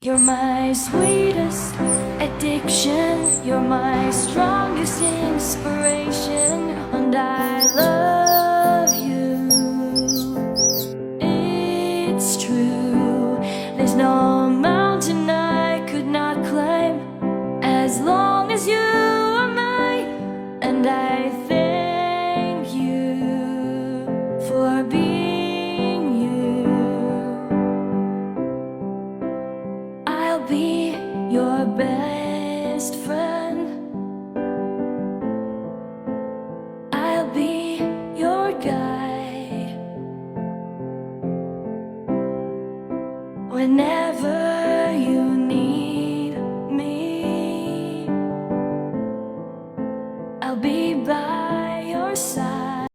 You're my sweetest addiction, you're my strongest inspiration, and I love you. It's true, there's no mountain I could not climb as long as you are mine, and I thank you for being you. I'll be your best friend. I'll be your guide. Whenever